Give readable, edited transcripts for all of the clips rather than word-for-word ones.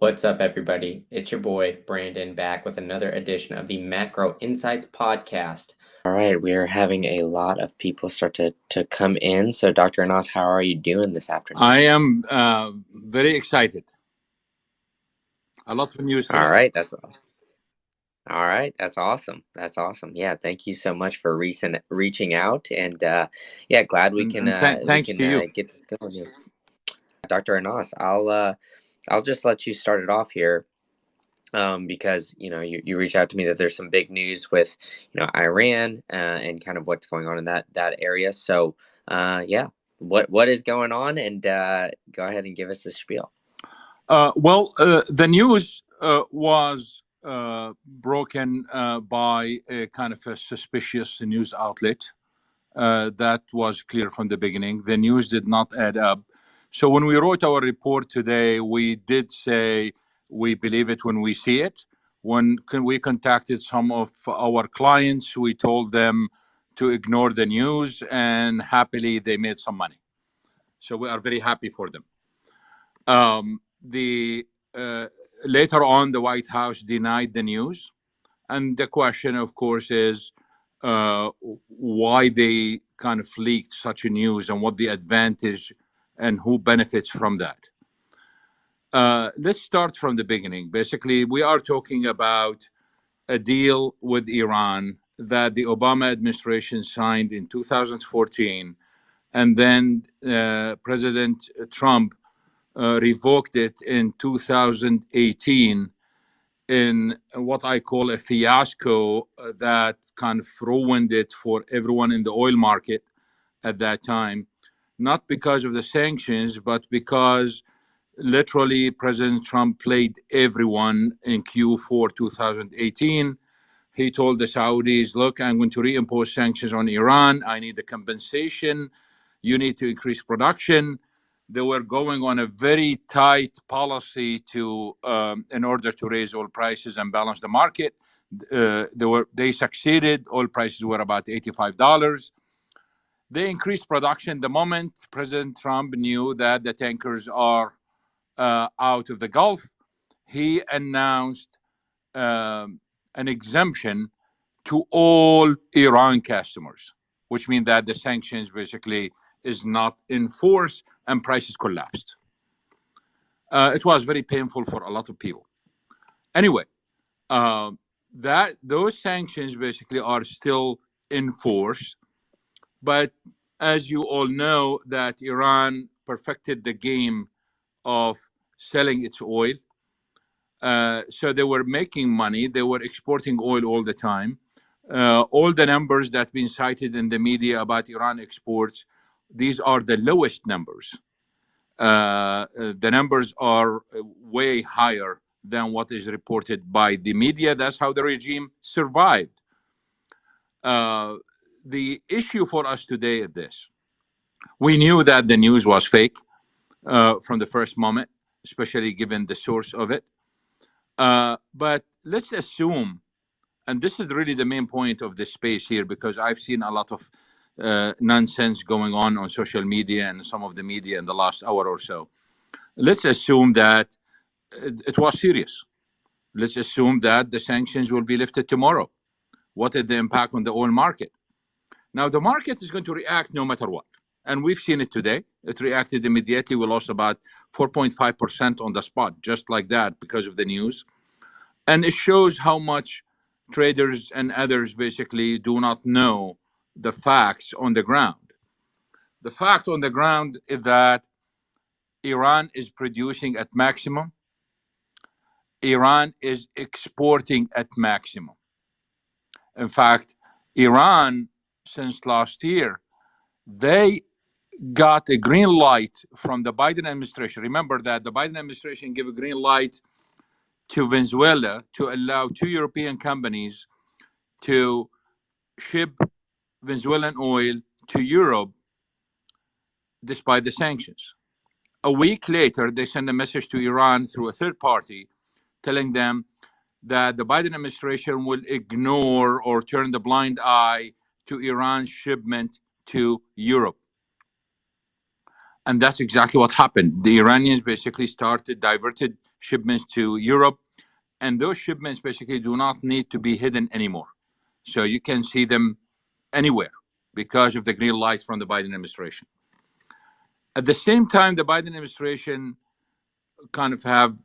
What's up, everybody? It's your boy, Brandon, back with another edition of the Macro Insights Podcast. All right, we are having a lot of people start to come in. So, Dr. Anas, how are you doing this afternoon? I am very excited. A lot of news today. All right, that's awesome. All right, that's awesome. That's awesome. Yeah, thank you so much for reaching out, and yeah, glad we can And thanks to you. get this going here. Dr. Anas, I'll just let you start it off here. Because you reached out to me that there's some big news with Iran and kind of what's going on in that area. So yeah, what is going on? And go ahead and give us the spiel. The news was broken by a kind of a suspicious news outlet. That was clear from the beginning. The news did not add up. So when we wrote our report today, we did say we believe it when we see it. When we contacted some of our clients, we told them to ignore the news, and happily they made some money. So we are very happy for them. The later on, the White House denied the news, and the question, of course, is why they kind of leaked such a news and what the advantage and who benefits from that. Let's start from the beginning. Basically, we are talking about a deal with Iran that the Obama administration signed in 2014, and then President Trump revoked it in 2018 in what I call a fiasco that kind of ruined it for everyone in the oil market at that time, not because of the sanctions, but because literally President Trump played everyone in Q4 2018. He told the Saudis, look, I'm going to reimpose sanctions on Iran. I need the compensation. You need to increase production. They were going on a very tight policy to in order to raise oil prices and balance the market. They succeeded. Oil prices were about $85. They increased production the moment President Trump knew that the tankers are out of the Gulf. He announced an exemption to all Iran customers, which means that the sanctions basically is not in force and prices collapsed. It was very painful for a lot of people. Anyway, that those sanctions basically are still in force, but as you all know, that Iran perfected the game of selling its oil. So they were making money. They were exporting oil all the time. All the numbers that have been cited in the media about Iran exports, these are the lowest numbers. The numbers are way higher than what is reported by the media. That's how the regime survived. The issue for us today is this. We knew that the news was fake from the first moment, especially given the source of it. But let's assume, and this is really the main point of this space here, because I've seen a lot of nonsense going on social media and some of the media in the last hour or so. Let's assume that it was serious. Let's assume that the sanctions will be lifted tomorrow. What is the impact on the oil market? Now, the market is going to react no matter what. And we've seen it today. It reacted immediately. We lost about 4.5% on the spot, just like that, because of the news. And it shows how much traders and others basically do not know the facts on the ground. The fact on the ground is that Iran is producing at maximum. Iran is exporting at maximum. In fact, Iran, since last year, they got a green light from the Biden administration. Remember that the Biden administration gave a green light to Venezuela to allow 2 European companies to ship Venezuelan oil to Europe despite the sanctions. A week later, they sent a message to Iran through a third party telling them that the Biden administration will ignore or turn the blind eye to Iran's shipment to Europe. And that's exactly what happened. The Iranians basically diverted shipments to Europe. And those shipments basically do not need to be hidden anymore. So you can see them anywhere because of the green light from the Biden administration. At the same time, the Biden administration kind of have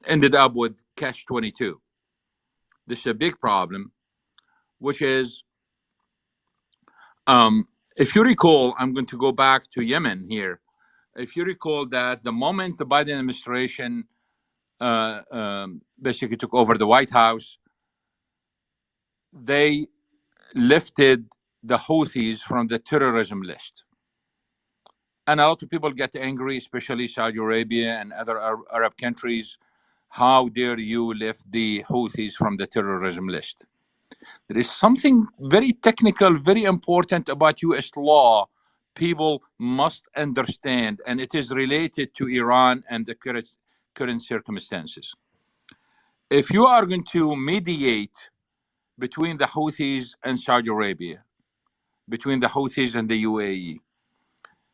ended up with catch 22. This is a big problem, which is, if you recall, I'm going to go back to Yemen here. If you recall that the moment the Biden administration basically took over the White House, they lifted the Houthis from the terrorism list. And a lot of people get angry, especially Saudi Arabia and other Arab countries. How dare you lift the Houthis from the terrorism list? There is something very technical, very important about US law people must understand, and it is related to Iran and the current circumstances. If you are going to mediate between the Houthis and Saudi Arabia, between the Houthis and the UAE,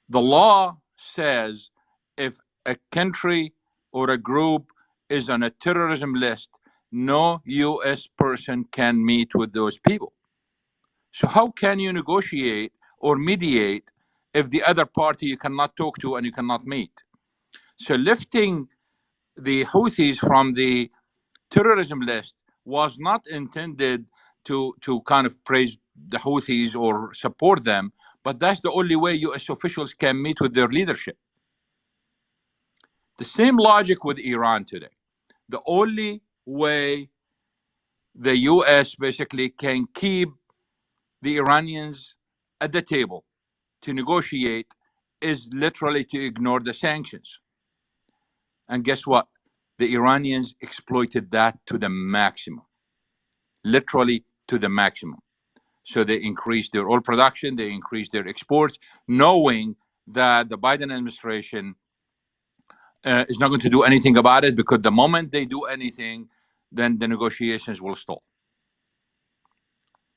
the law says if a country or a group is on a terrorism list, no US person can meet with those people. So how can you negotiate or mediate if the other party you cannot talk to and you cannot meet? So lifting the Houthis from the terrorism list was not intended to kind of praise the Houthis or support them, but that's the only way US officials can meet with their leadership. The same logic with Iran today. The only way the US basically can keep the Iranians at the table to negotiate is literally to ignore the sanctions. And guess what? The Iranians exploited that to the maximum, literally to the maximum. So they increased their oil production, they increased their exports, knowing that the Biden administration is not going to do anything about it, because the moment they do anything, then the negotiations will stall.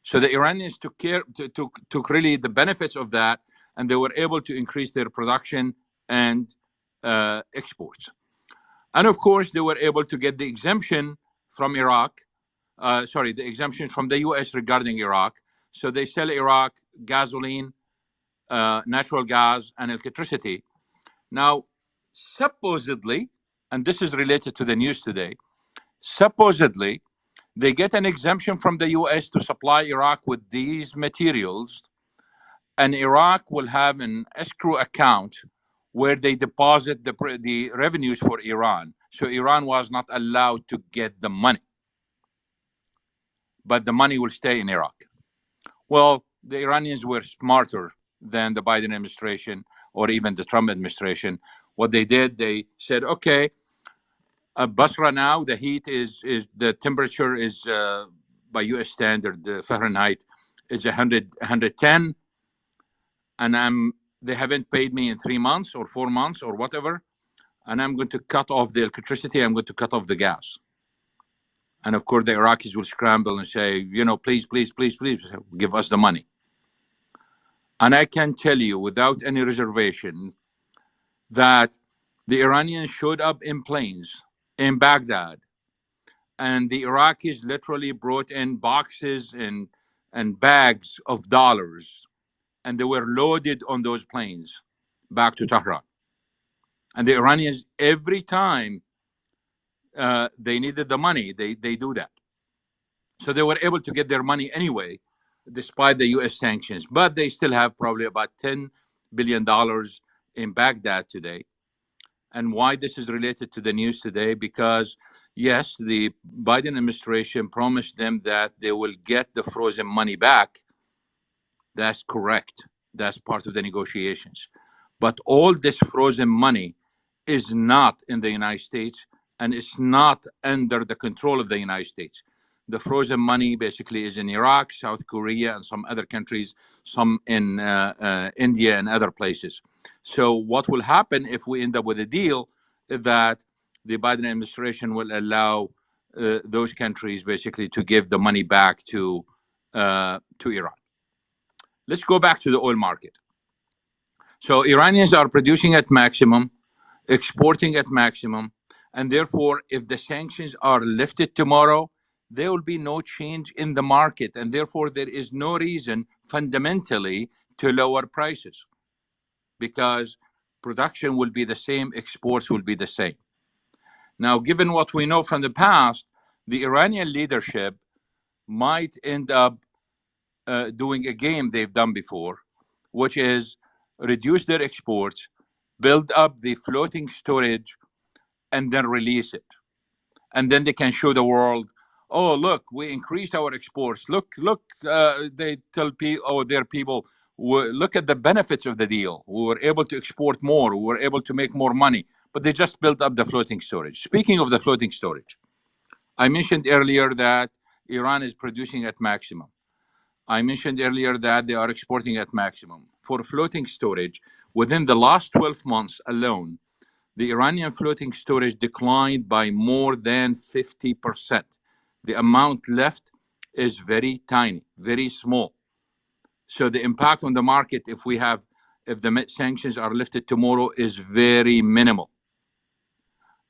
So the Iranians took really the benefits of that, and they were able to increase their production and exports. And of course, they were able to get the exemption from Iraq, the exemption from the US regarding Iraq. So they sell Iraq gasoline, natural gas, and electricity. Now, supposedly, and this is related to the news today, supposedly, they get an exemption from the US to supply Iraq with these materials, and Iraq will have an escrow account where they deposit the revenues for Iran. So Iran was not allowed to get the money, but the money will stay in Iraq. Well, the Iranians were smarter than the Biden administration or even the Trump administration. What they did, they said, okay, Basra now, the heat is the temperature is by US standard, Fahrenheit, is 110, and they haven't paid me in 3 months or 4 months or whatever, and I'm going to cut off the electricity, I'm going to cut off the gas. And of course, the Iraqis will scramble and say, please, please, please, please, give us the money. And I can tell you without any reservation that the Iranians showed up in planes in Baghdad, and the Iraqis literally brought in boxes and bags of dollars, and they were loaded on those planes back to Tehran. And the Iranians, every time they needed the money, they do that. So they were able to get their money anyway, despite the US sanctions. But they still have probably about $10 billion in Baghdad today. And why this is related to the news today? Because, yes, the Biden administration promised them that they will get the frozen money back. That's correct. That's part of the negotiations. But all this frozen money is not in the United States, and it's not under the control of the United States. The frozen money basically is in Iraq, South Korea, and some other countries, some in India and other places. So what will happen if we end up with a deal is that the Biden administration will allow those countries basically to give the money back to Iran. Let's go back to the oil market. So Iranians are producing at maximum, exporting at maximum, And therefore, if the sanctions are lifted tomorrow, there will be no change in the market. And therefore, there is no reason fundamentally to lower prices, because production will be the same, exports will be the same. Now, given what we know from the past, the Iranian leadership might end up doing a game they've done before, which is reduce their exports, build up the floating storage, and then release it. And then they can show the world, oh, look, we increased our exports. Look, they tell their people, look at the benefits of the deal. We were able to export more. We were able to make more money. But they just built up the floating storage. Speaking of the floating storage, I mentioned earlier that Iran is producing at maximum. I mentioned earlier that they are exporting at maximum. For floating storage, within the last 12 months alone, the Iranian floating storage declined by more than 50%. The amount left is very tiny, very small. So the impact on the market, if the sanctions are lifted tomorrow, is very minimal.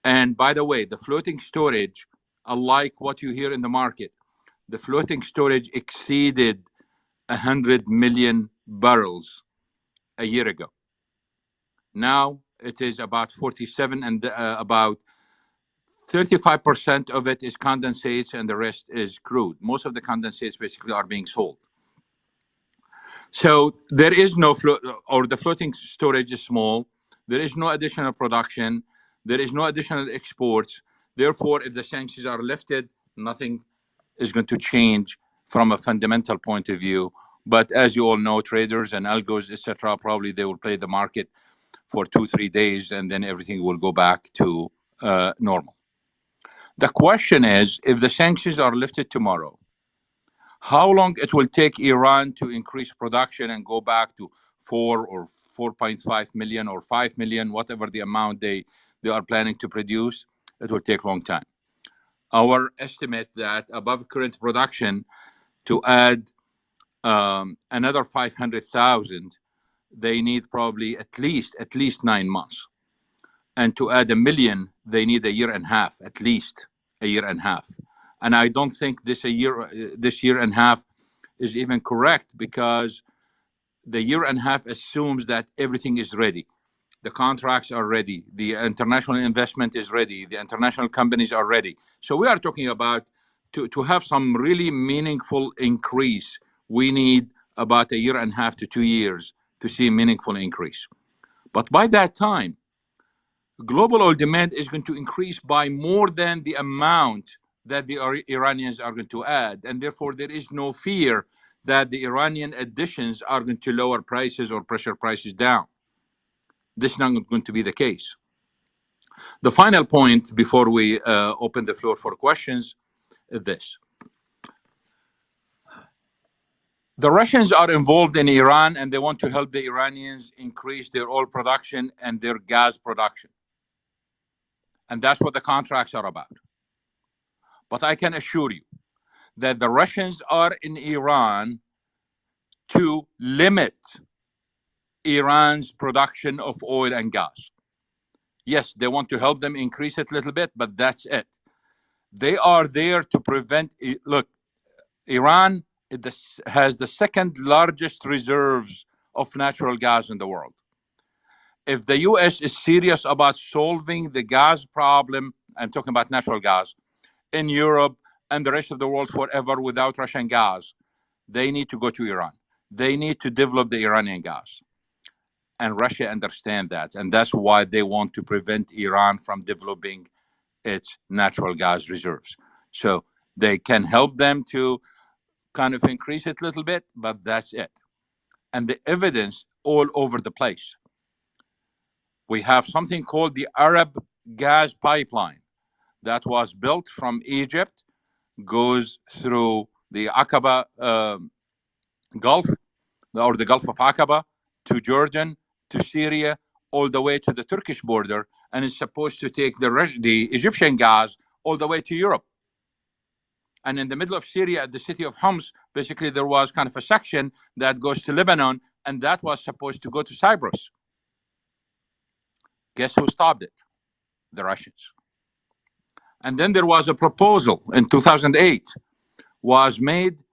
And by the way, the floating storage, unlike what you hear in the market, the floating storage exceeded 100 million barrels a year ago. Now it is about 47, and about 35% of it is condensates and the rest is crude. Most of the condensates basically are being sold. So there is no or the floating storage is small. There is no additional production. There is no additional exports. Therefore, if the sanctions are lifted, nothing is going to change from a fundamental point of view. But as you all know, traders and algos, etc., probably they will play the market for 2-3 days, and then everything will go back to normal. The question is, if the sanctions are lifted tomorrow, how long it will take Iran to increase production and go back to 4 or 4.5 million or 5 million, whatever the amount they are planning to produce? It will take a long time. Our estimate that above current production, to add another 500,000, they need probably at least 9 months. And to add 1 million, they need a year and a half, at least a year and a half. And I don't think this year and a half is even correct, because the year and a half assumes that everything is ready. The contracts are ready. The international investment is ready. The international companies are ready. So we are talking about to have some really meaningful increase, we need about a year and a half to 2 years to see a meaningful increase. But by that time, global oil demand is going to increase by more than the amount that the Iranians are going to add. And therefore, there is no fear that the Iranian additions are going to lower prices or pressure prices down. This is not going to be the case. The final point before we open the floor for questions is this. The Russians are involved in Iran, and they want to help the Iranians increase their oil production and their gas production. And that's what the contracts are about. But I can assure you that the Russians are in Iran to limit Iran's production of oil and gas. Yes, they want to help them increase it a little bit, but that's it. They are there to prevent. Look, Iran has the second largest reserves of natural gas in the world. If the US is serious about solving the gas problem, I'm talking about natural gas, in Europe and the rest of the world forever without Russian gas, they need to go to Iran. They need to develop the Iranian gas. And Russia understands that. And that's why they want to prevent Iran from developing its natural gas reserves. So they can help them to kind of increase it a little bit, but that's it. And the evidence all over the place. We have something called the Arab gas pipeline that was built from Egypt, goes through the Aqaba Gulf, or the Gulf of Aqaba, to Jordan, to Syria, all the way to the Turkish border, and is supposed to take the Egyptian gas all the way to Europe. And in the middle of Syria, at the city of Homs, basically there was kind of a section that goes to Lebanon, and that was supposed to go to Cyprus. Guess who stopped it? The Russians. And then there was a proposal in 2008 was made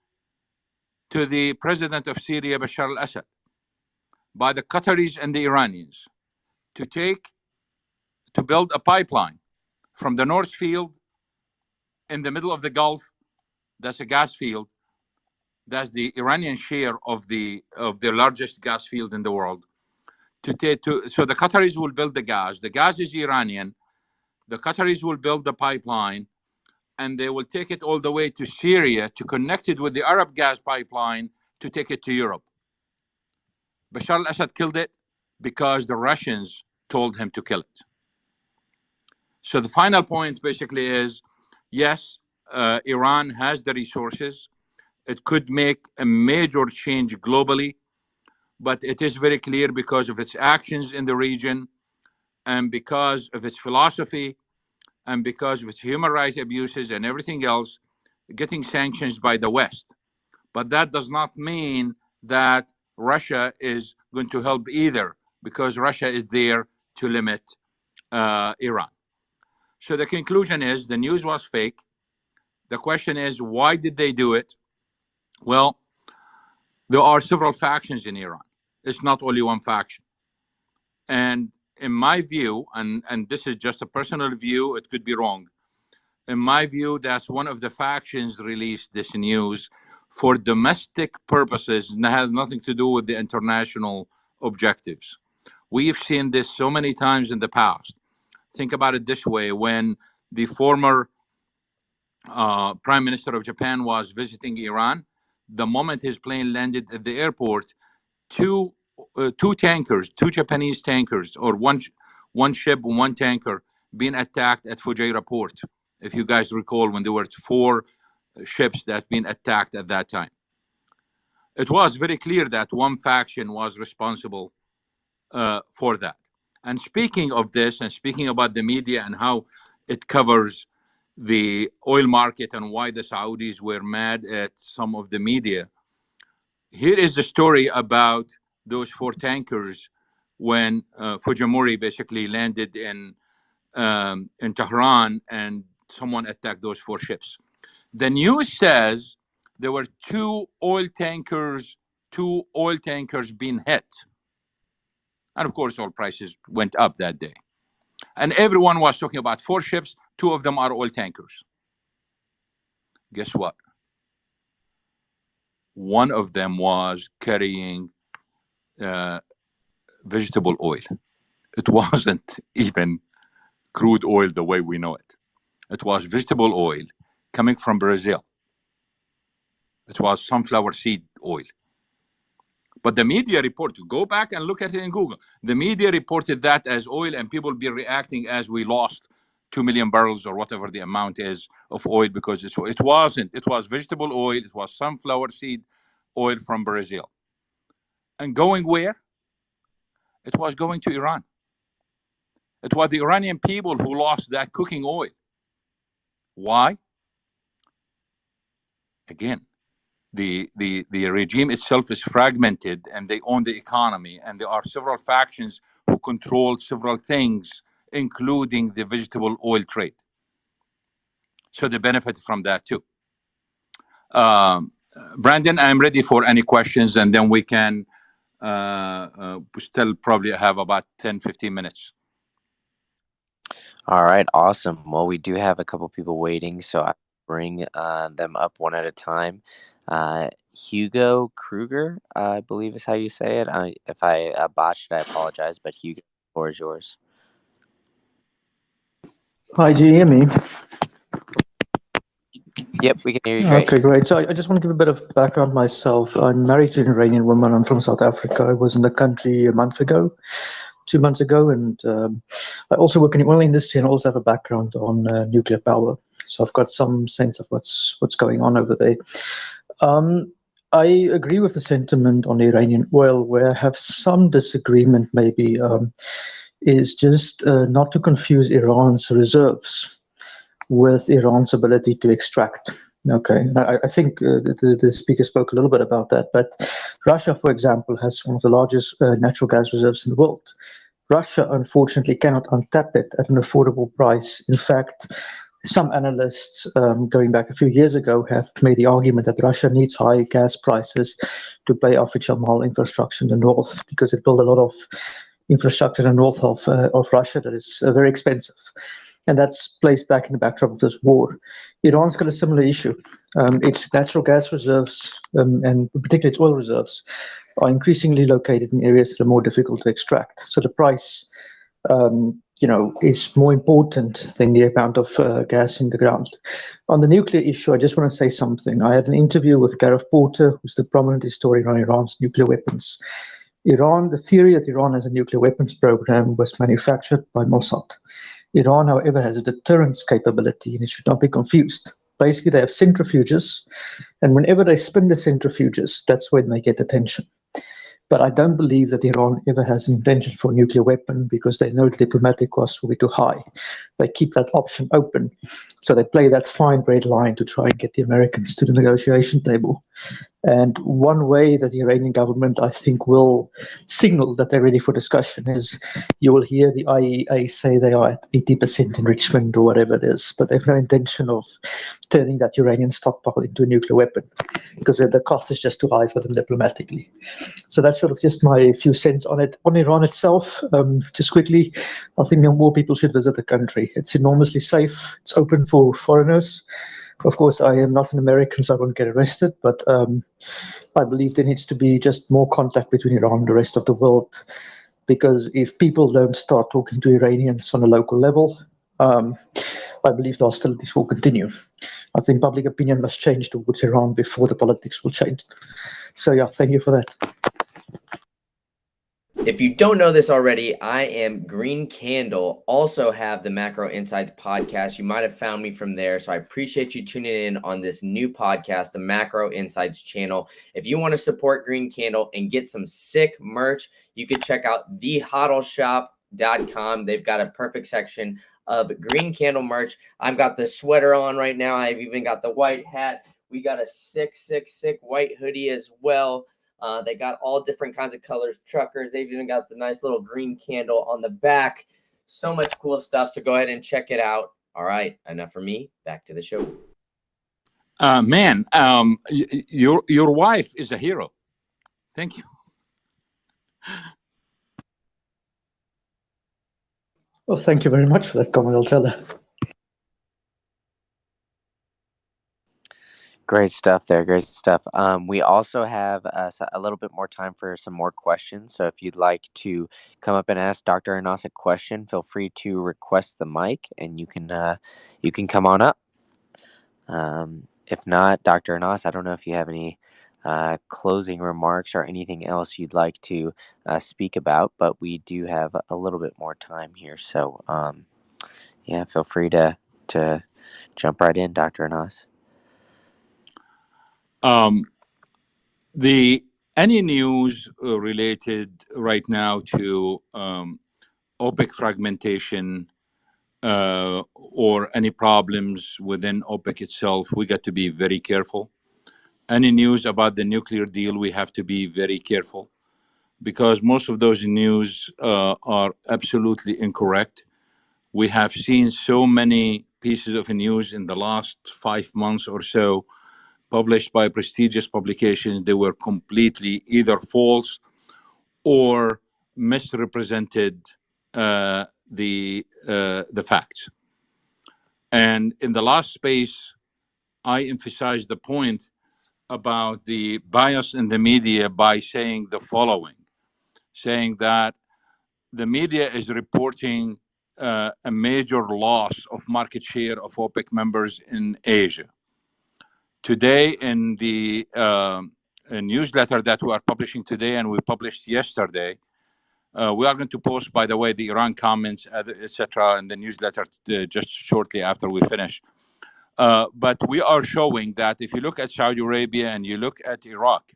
to the president of Syria, Bashar al-Assad, by the Qataris and the Iranians to build a pipeline from the North Field in the middle of the Gulf. That's a gas field. That's the Iranian share of the largest gas field in the world. So the Qataris will build the gas. The gas is Iranian. The Qataris will build the pipeline, and they will take it all the way to Syria to connect it with the Arab gas pipeline to take it to Europe. Bashar al-Assad killed it because the Russians told him to kill it. So the final point basically is, yes, Iran has the resources. It could make a major change globally, but it is very clear because of its actions in the region and because of its philosophy and because of its human rights abuses and everything else, getting sanctions by the West. But that does not mean that Russia is going to help either, because Russia is there to limit Iran. So the conclusion is the news was fake. The question is, why did they do it? Well, there are several factions in Iran. It's not only one faction. And in my view, and this is just a personal view, it could be wrong. In my view, that's one of the factions released this news for domestic purposes and has nothing to do with the international objectives. We've seen this so many times in the past. Think about it this way. When the former Prime Minister of Japan was visiting Iran, the moment his plane landed at the airport, two Japanese tankers, or one ship, one tanker, being attacked at Fujairah port. If you guys recall, when there were 4 ships that been attacked at that time, it was very clear that one faction was responsible for that. And speaking of this, and speaking about the media and how it covers the oil market and why the Saudis were mad at some of the media, here is the story about those 4 tankers when Fujimori basically landed in Tehran and someone attacked those 4 ships. The news says there were 2 oil tankers being hit. And of course, oil prices went up that day. And everyone was talking about 4 ships. 2 of them are oil tankers. Guess what? One of them was carrying vegetable oil. It wasn't even crude oil the way we know it. It was vegetable oil coming from Brazil. It was sunflower seed oil. But the media reported, go back and look at it in Google. The media reported that as oil, and people be reacting as we lost 2 million barrels or whatever the amount is of oil, because it wasn't. It was vegetable oil. It was sunflower seed oil from Brazil. And going where? It was going to Iran. It was the Iranian people who lost that cooking oil. Why? Again, the regime itself is fragmented and they own the economy, and there are several factions who control several things, including the vegetable oil trade. So they benefit from that too. Brandon, I'm ready for any questions, and then we can still probably have about 10-15 minutes. All right, awesome. Well, we do have a couple people waiting, so I bring them up one at a time. Hugo Kruger, I believe is how you say it. If I botched it, I apologize, but Hugo, the floor is yours. Hi, do you hear me? Yep, we can hear you great. Okay, great. So I just want to give a bit of background myself. I'm married to an Iranian woman. I'm from South Africa. I was in the country a month ago, 2 months ago, and I also work in the oil industry and also have a background on nuclear power. So I've got some sense of what's going on over there. I agree with the sentiment on Iranian oil. Where I have some disagreement maybe is just not to confuse Iran's reserves with Iran's ability to extract. Okay, I think the speaker spoke a little bit about that, but Russia, for example, has one of the largest natural gas reserves in the world. Russia, unfortunately, cannot untap it at an affordable price. In fact, some analysts, going back a few years ago, have made the argument that Russia needs high gas prices to pay off its Yamal infrastructure in the north, because it built a lot of infrastructure in the north of Russia that is very expensive. And that's placed back in the backdrop of this war. Iran's got a similar issue. Its natural gas reserves, and particularly its oil reserves, are increasingly located in areas that are more difficult to extract. So the price, is more important than the amount of gas in the ground. On the nuclear issue, I just want to say something. I had an interview with Gareth Porter, who's the prominent historian on Iran's nuclear weapons. The theory that Iran has a nuclear weapons program was manufactured by Mossad. Iran, however, has a deterrence capability, and it should not be confused. Basically, they have centrifuges, and whenever they spin the centrifuges, that's when they get attention. But I don't believe that Iran ever has an intention for a nuclear weapon, because they know the diplomatic costs will be too high. They keep that option open. So they play that fine red line to try and get the Americans to the negotiation table. And one way that the Iranian government, I think, will signal that they're ready for discussion is you will hear the IEA say they are at 80% enrichment or whatever it is, but they have no intention of turning that uranium stockpile into a nuclear weapon, because the cost is just too high for them diplomatically. So that's sort of just my few cents on it. On Iran itself, just quickly, I think more people should visit the country. It's enormously safe. It's open for foreigners. Of course, I am not an American, so I won't get arrested, but I believe there needs to be just more contact between Iran and the rest of the world, because if people don't start talking to Iranians on a local level, I believe the hostilities will continue. I think public opinion must change towards Iran before the politics will change. So yeah, thank you for that. If you don't know this already, I am Green Candle, also have the Macro Insights podcast. You might have found me from there. So I appreciate you tuning in on this new podcast, the Macro Insights channel. If you want to support Green Candle and get some sick merch, you can check out thehodleshop.com. They've got a perfect section of Green Candle merch. I've got the sweater on right now. I've even got the white hat. We got a sick white hoodie as well. They got all different kinds of colors, truckers. They've even got the nice little green candle on the back. So much cool stuff. So go ahead and check it out. All right, enough for me. Back to the show. Your wife is a hero. Thank you. Well, thank you very much for that comment, I'll tell her. Great stuff there. Great stuff. We also have a little bit more time for some more questions. So if you'd like to come up and ask Dr. Anas a question, feel free to request the mic, and you can come on up. If not, Dr. Anas, I don't know if you have any closing remarks or anything else you'd like to speak about, but we do have a little bit more time here. So yeah, feel free to jump right in, Dr. Anas. Any news related right now to OPEC fragmentation or any problems within OPEC itself, we got to be very careful. Any news about the nuclear deal, we have to be very careful, because most of those news are absolutely incorrect. We have seen so many pieces of news in the last 5 months or so published by prestigious publications. They were completely either false or misrepresented the facts. And in the last space, I emphasized the point about the bias in the media by saying the following, saying that the media is reporting a major loss of market share of OPEC members in Asia. Today, in the newsletter that we are publishing today and we published yesterday, we are going to post, by the way, the Iran comments, etc., in the newsletter just shortly after we finish. But we are showing that if you look at Saudi Arabia and you look at Iraq,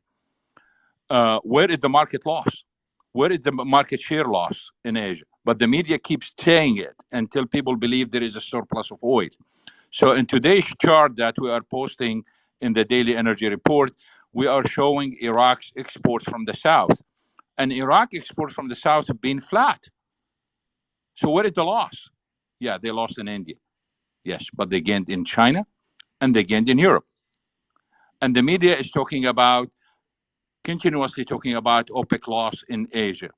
where is the market loss? Where is the market share loss in Asia? But the media keeps saying it until people believe there is a surplus of oil. So in today's chart that we are posting in the Daily Energy Report, we are showing Iraq's exports from the south. And Iraq exports from the south have been flat. So where is the loss? Yeah, they lost in India. Yes, but they gained in China and they gained in Europe. And the media is continuously talking about OPEC loss in Asia.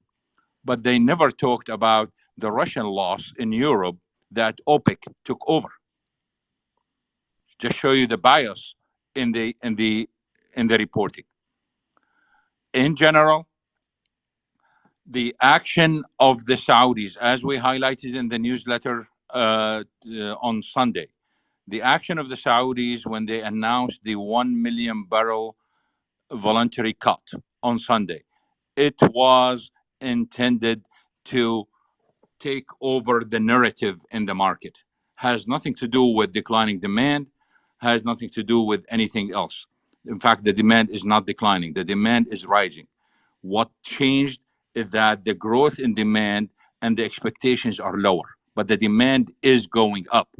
But they never talked about the Russian loss in Europe that OPEC took over. Just show you the bias in the reporting. In general, the action of the Saudis, as we highlighted in the newsletter on Sunday, the action of the Saudis when they announced the 1 million barrel voluntary cut on Sunday, it was intended to take over the narrative in the market. Has nothing to do with declining demand, has nothing to do with anything else. In fact, the demand is not declining, the demand is rising. What changed is that the growth in demand and the expectations are lower, but the demand is going up.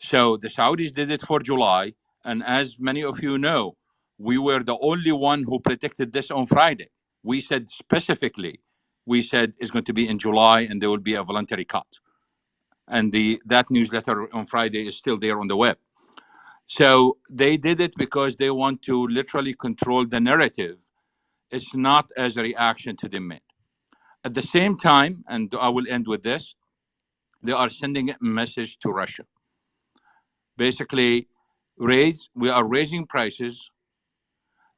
So the Saudis did it for July. And as many of you know, we were the only one who predicted this on Friday. We said specifically, we said it's going to be in July and there will be a voluntary cut. And that newsletter on Friday is still there on the web. So they did it because they want to literally control the narrative. It's not as a reaction to demand. At the same time, and I will end with this, they are sending a message to Russia. Basically, we are raising prices,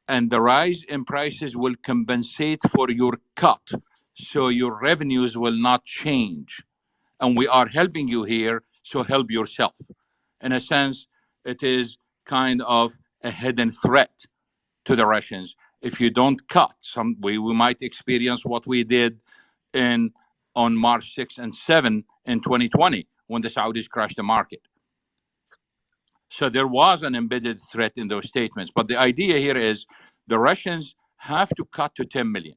and the rise in prices will compensate for your cut. So your revenues will not change. And we are helping you here, so help yourself. In a sense, it is kind of a hidden threat to the Russians. If you don't cut, we might experience what we did on March 6 and 7 in 2020 when the Saudis crashed the market. So there was an embedded threat in those statements. But the idea here is the Russians have to cut to 10 million.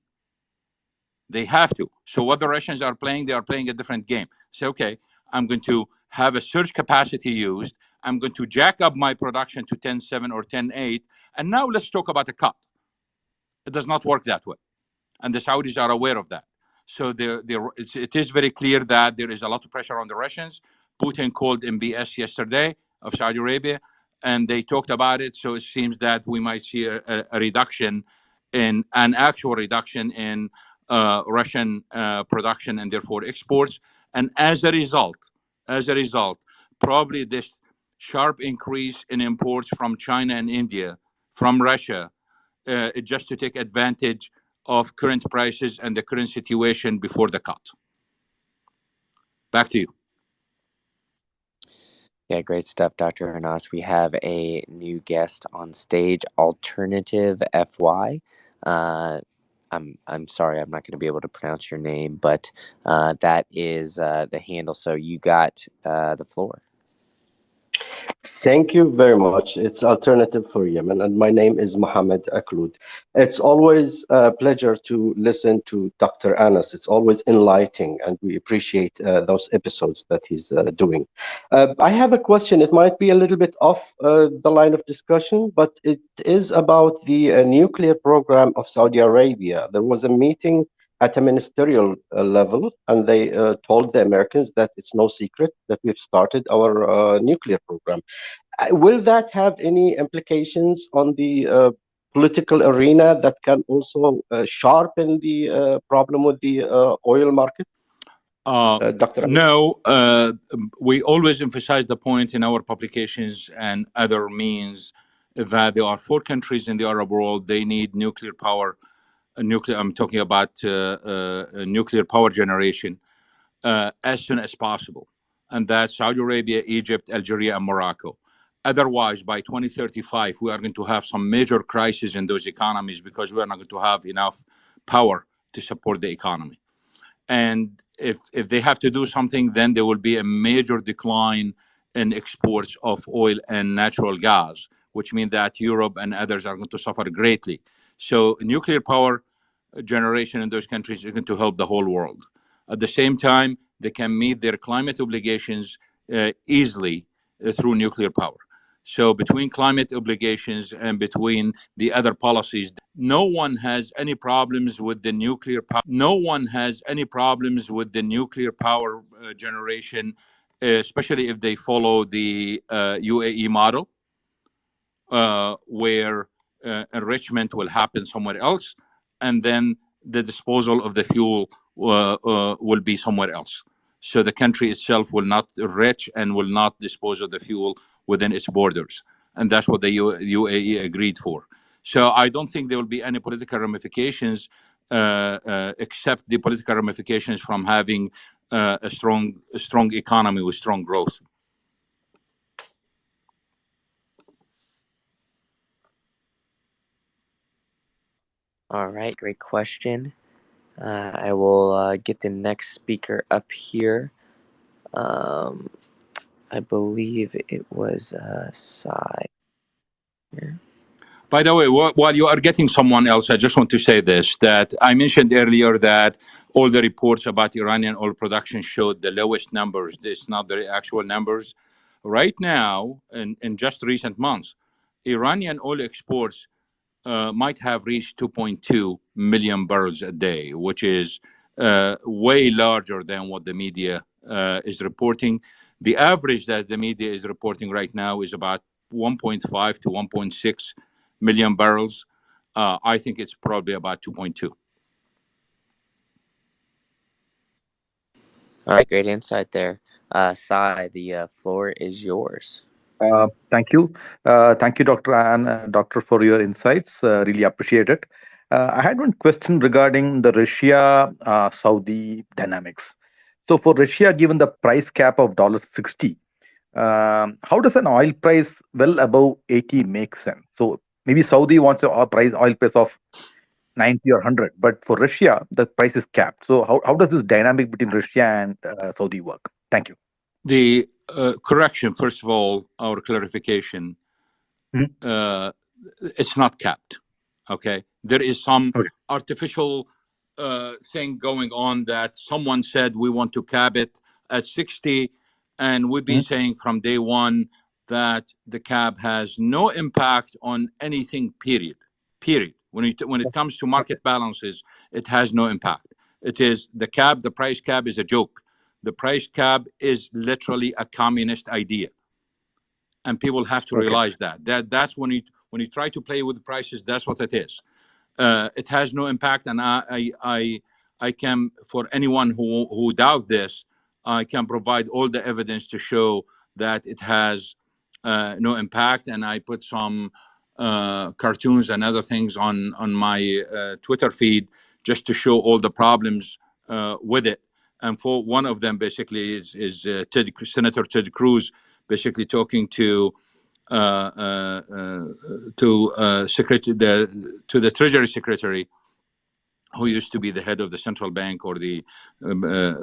They have to. So what the Russians are playing, they are playing a different game. Say, okay, I'm going to have a surge capacity used. I'm going to jack up my production to 10.7 or 10.8. And now let's talk about a cut. It does not work that way. And the Saudis are aware of that. So it is very clear that there is a lot of pressure on the Russians. Putin called MBS yesterday of Saudi Arabia, and they talked about it. So it seems that we might see a reduction in an actual reduction in Russian production and therefore exports. And as a result, probably this sharp increase in imports from China and India, from Russia, just to take advantage of current prices and the current situation before the cut. Back to you. Yeah, great stuff, Dr. Anas. We have a new guest on stage, Alternative FY. I'm sorry, I'm not going to be able to pronounce your name, but that is the handle. So you got the floor. Thank you very much. It's Alternative for Yemen, and my name is Mohammed Aklud. It's always a pleasure to listen to Dr. Anas. It's always enlightening, and we appreciate those episodes that he's doing. I have a question. It might be a little bit off the line of discussion, but it is about the nuclear program of Saudi Arabia. There was a meeting at a ministerial level, and they told the Americans that it's no secret that we've started our nuclear program. Will that have any implications on the political arena that can also sharpen the problem with the oil market? Dr. No, we always emphasize the point in our publications and other means that there are 4 countries in the Arab world, they need nuclear power. I'm talking about nuclear power generation as soon as possible. And that's Saudi Arabia, Egypt, Algeria, and Morocco. Otherwise, by 2035, we are going to have some major crises in those economies because we are not going to have enough power to support the economy. And if they have to do something, then there will be a major decline in exports of oil and natural gas, which means that Europe and others are going to suffer greatly. So nuclear power generation in those countries is going to help the whole world. At the same time, they can meet their climate obligations easily through nuclear power. So between climate obligations and between the other policies, no one has any problems with the nuclear power. No one has any problems with the nuclear power generation especially if they follow the UAE model, where enrichment will happen somewhere else, and then the disposal of the fuel will be somewhere else. So the country itself will not enrich and will not dispose of the fuel within its borders. And that's what the UAE agreed for. So I don't think there will be any political ramifications, except the political ramifications from having a strong economy with strong growth. All right, great question. I will get the next speaker up here. I believe it was Sai here. By the way, while you are getting someone else, I just want to say this, that I mentioned earlier that all the reports about Iranian oil production showed the lowest numbers. It's not the actual numbers. Right now, in just recent months, Iranian oil exports might have reached 2.2 million barrels a day, which is way larger than what the media is reporting. The average that the media is reporting right now is about 1.5 to 1.6 million barrels. I think it's probably about 2.2. All right, great insight there. Sai, the floor is yours. Thank you. Thank you, Dr. Doctor, for your insights. Really appreciate it. I had one question regarding the Russia-Saudi dynamics. So for Russia, given the price cap of $60, how does an oil price well above 80 make sense? So maybe Saudi wants a oil price of 90 or 100, but for Russia, the price is capped. So how does this dynamic between Russia and Saudi work? Thank you. The correction, first of all, our clarification, it's not capped. Okay, there is some artificial thing going on that someone said we want to cap it at 60, and we've been saying from day one that the cap has no impact on anything. Period. When it comes to market balances, it has no impact. It is the cap. The price cap is a joke. The price cap is literally a communist idea, and people have to realize that's when you try to play with the prices. That's what it is. It has no impact, and I can, for anyone who doubt this, I can provide all the evidence to show that it has no impact. And I put some cartoons and other things on my Twitter feed just to show all the problems with it. And for one of them, basically, is Senator Ted Cruz, basically talking to the Treasury Secretary, who used to be the head of the central bank or the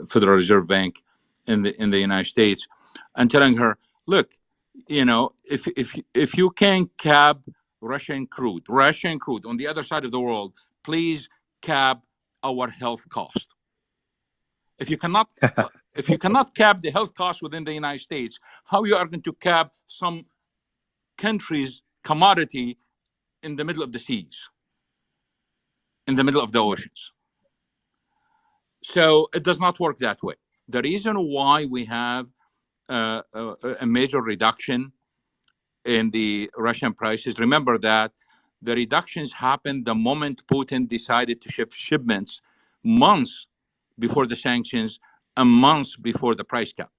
Federal Reserve Bank in the United States, and telling her, look, if you can cap Russian crude on the other side of the world, please cap our health cost. If you cannot cap the health cost within the United States, how you are going to cap some country's commodity in the middle of the seas, in the middle of the oceans? So it does not work that way. The reason why we have a major reduction in the Russian prices, remember that the reductions happened the moment Putin decided to shift shipments months before the sanctions and months before the price cap.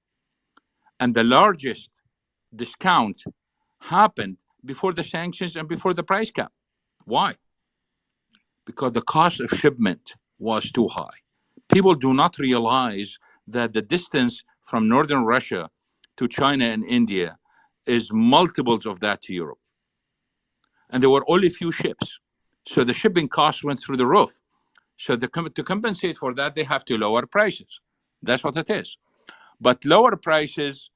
And the largest discount happened before the sanctions and before the price cap. Why? Because the cost of shipment was too high. People do not realize that the distance from northern Russia to China and India is multiples of that to Europe. And there were only few ships. So the shipping costs went through the roof. So to compensate for that, they have to lower prices. That's what it is. But lower prices,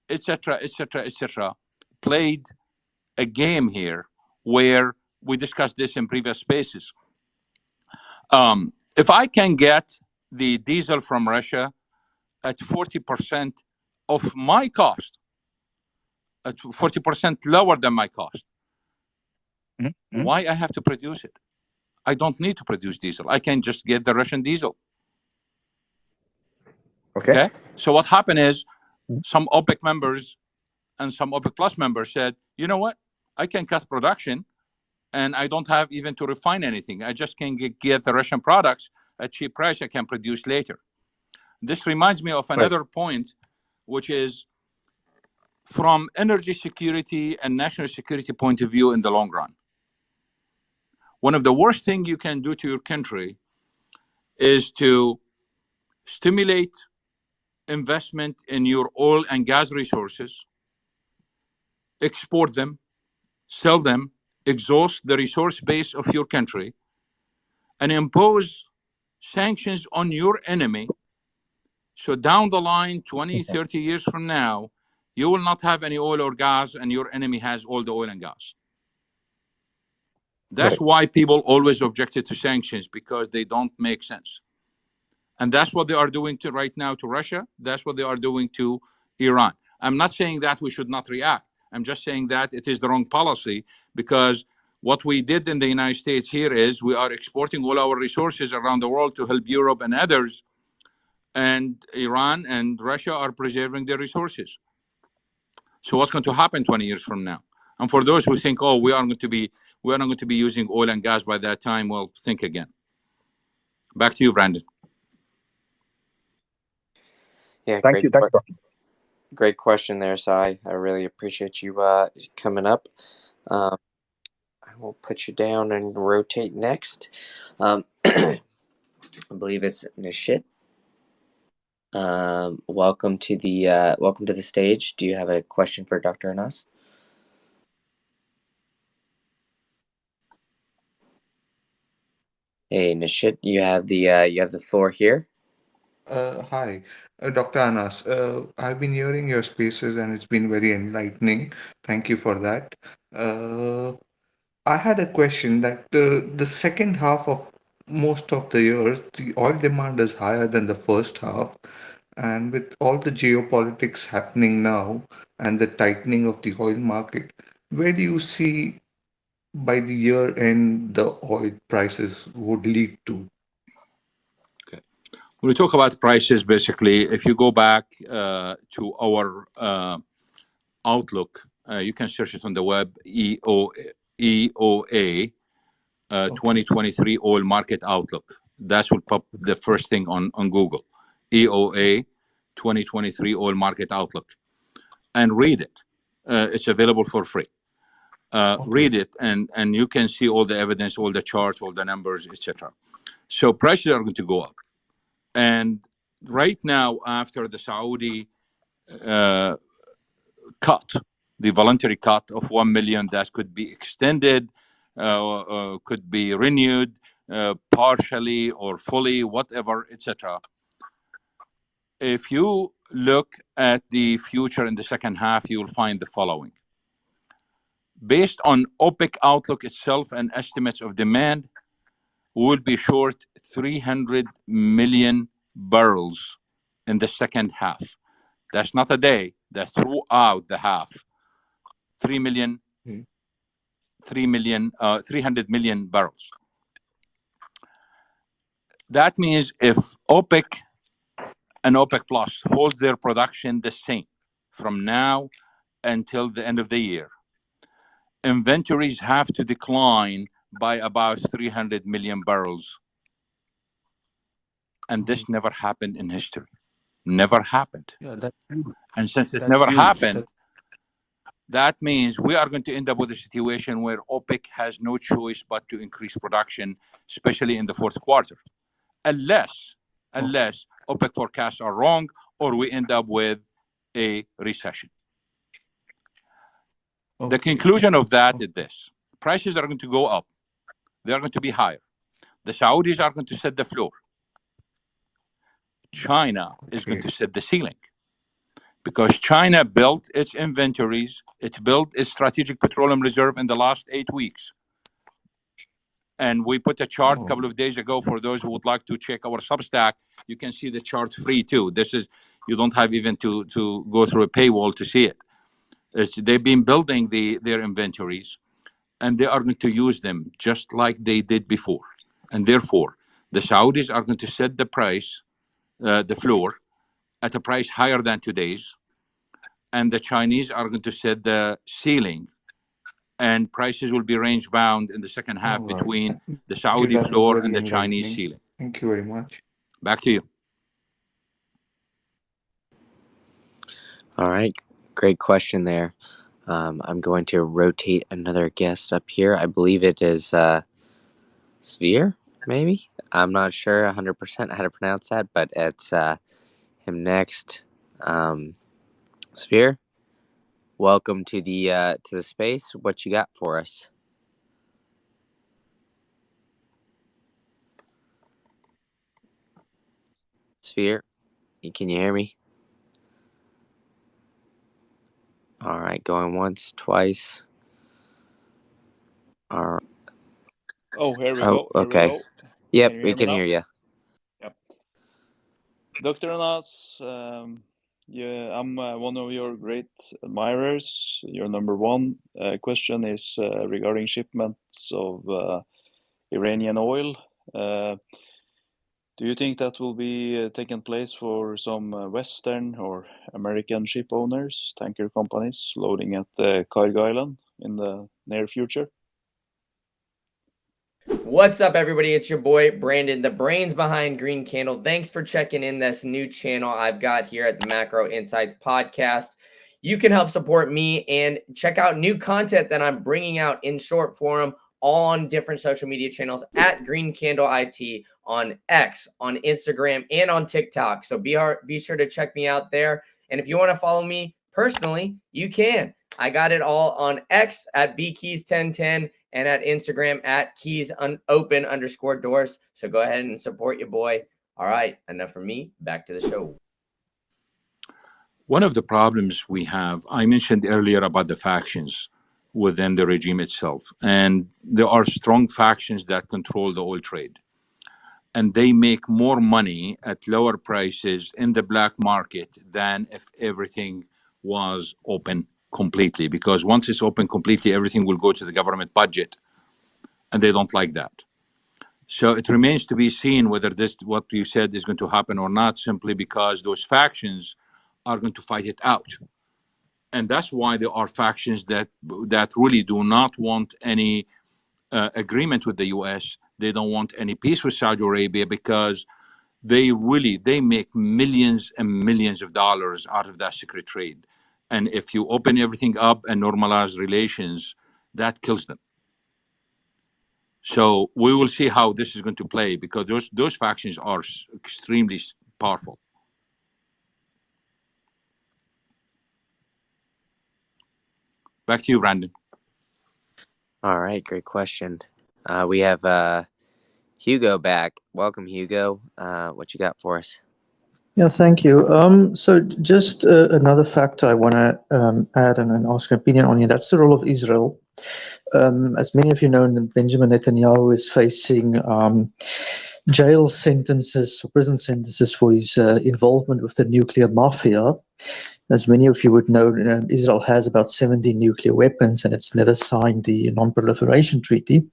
etc., played a game here where we discussed this in previous spaces. If I can get the diesel from Russia at 40% of my cost, at 40% lower than my cost, why I have to produce it? I don't need to produce diesel. I can just get the Russian diesel. Okay. So what happened is some OPEC members and some OPEC Plus members said, you know what? I can cut production and I don't have even to refine anything. I just can get the Russian products at cheap price I can produce later. This reminds me of another point, which is from energy security and national security point of view in the long run. One of the worst things you can do to your country is to stimulate investment in your oil and gas resources, export them, sell them, exhaust the resource base of your country, and impose sanctions on your enemy. So down the line, 20, 30 years from now, you will not have any oil or gas, and your enemy has all the oil and gas. That's why people always objected to sanctions, because they don't make sense. And that's what they are doing to right now to Russia. That's what they are doing to Iran. I'm not saying that we should not react. I'm just saying that it is the wrong policy, because what we did in the United States here is we are exporting all our resources around the world to help Europe and others. And Iran and Russia are preserving their resources. So what's going to happen 20 years from now? And for those who think, oh, we are not going to be using oil and gas by that time, well, think again. Back to you, Brandon. Yeah, Thank you. Thank you. Great question there, Sai. I really appreciate you coming up. I will put you down and rotate next. I believe it's Nishit. Welcome to the stage. Do you have a question for Dr. Anas? Hey, Nishit, you have the floor here. Hi, Dr. Anas. I've been hearing your spaces and it's been very enlightening. Thank you for that. I had a question that the second half of most of the years, the oil demand is higher than the first half. And with all the geopolitics happening now and the tightening of the oil market, where do you see by the year end the oil prices would lead to? Okay. When we talk about prices, basically, if you go back to our outlook, you can search it on the web, EOA 2023 oil market outlook. That will pop the first thing on Google. EOA 2023 oil market outlook. And read it. It's available for free. Read it, and you can see all the evidence, all the charts, all the numbers, etc. So prices are going to go up. And right now, after the Saudi cut, the voluntary cut of 1 million that could be extended, could be renewed partially or fully, whatever, etc. If you look at the future in the second half, you will find the following. Based on OPEC outlook itself and estimates of demand, we will be short 300 million barrels in the second half. That's not a day, that's throughout the half. 300 million barrels. That means if OPEC and OPEC Plus hold their production the same from now until the end of the year, inventories have to decline by about 300 million barrels. And this never happened in history. Never happened. Yeah, that's huge. And since it That's never huge. happened, that means we are going to end up with a situation where OPEC has no choice but to increase production, especially in the fourth quarter, unless OPEC forecasts are wrong or we end up with a recession. The conclusion of that is this. Prices are going to go up. They are going to be higher. The Saudis are going to set the floor. China is going to set the ceiling. Because China built its inventories, it built its strategic petroleum reserve in the last 8 weeks. And we put a chart a couple of days ago for those who would like to check our Substack. You can see the chart free too. You don't have even to go through a paywall to see it. They've been building their inventories, and they are going to use them just like they did before. And therefore, the Saudis are going to set the price, the floor, at a price higher than today's. and the Chinese are going to set the ceiling, and prices will be range bound in the second half between the Saudi floor and the Chinese ceiling. Thank you very much. Back to you. All right, great question there. I'm going to rotate another guest up here. I believe it is Sphere, maybe? I'm not sure 100% how to pronounce that, but it's him next. Sphere, welcome to the space. What you got for us? Sphere, can you hear me? All right, going once, twice. All right. Oh, here we go. Here okay. we go. Yep, Can we can hear you. Yep. Dr. Anas, yeah, I'm one of your great admirers. Your number one question is regarding shipments of Iranian oil. Do you think that will be taking place for some Western or American ship owners, tanker companies, loading at Cargo Island in the near future? What's up, everybody? It's your boy Brandon, the brains behind Green Candle. Thanks for checking in this new channel I've got here at the Macro Insights podcast. You can help support me and check out new content that I'm bringing out in short form on different social media channels at Green Candle IT on X, on Instagram, and on TikTok. So be sure to check me out there. And if you want to follow me personally, you can. I got it all on X at bkeys1010 and at Instagram at keys_open_doors. So go ahead and support your boy. All right, enough from me. Back to the show. One of the problems we have, I mentioned earlier about the factions within the regime itself. And there are strong factions that control the oil trade. And they make more money at lower prices in the black market than if everything was open completely. Because once it's open completely, everything will go to the government budget. And they don't like that. So it remains to be seen whether this, what you said, is going to happen or not, simply because those factions are going to fight it out. And that's why there are factions that really do not want any agreement with the U.S. They don't want any peace with Saudi Arabia, because they make millions and millions of dollars out of that secret trade. And if you open everything up and normalize relations, that kills them. So we will see how this is going to play, because those factions are extremely powerful. Back to you, Brandon. All right, great question. We have Hugo back. Welcome, Hugo. What you got for us? Yeah, thank you. So just another factor I want to add and ask an opinion on here. That's the role of Israel. As many of you know, Benjamin Netanyahu is facing jail sentences, prison sentences for his involvement with the nuclear mafia. As many of you would know, Israel has about 70 nuclear weapons, and it's never signed the Non-Proliferation Treaty.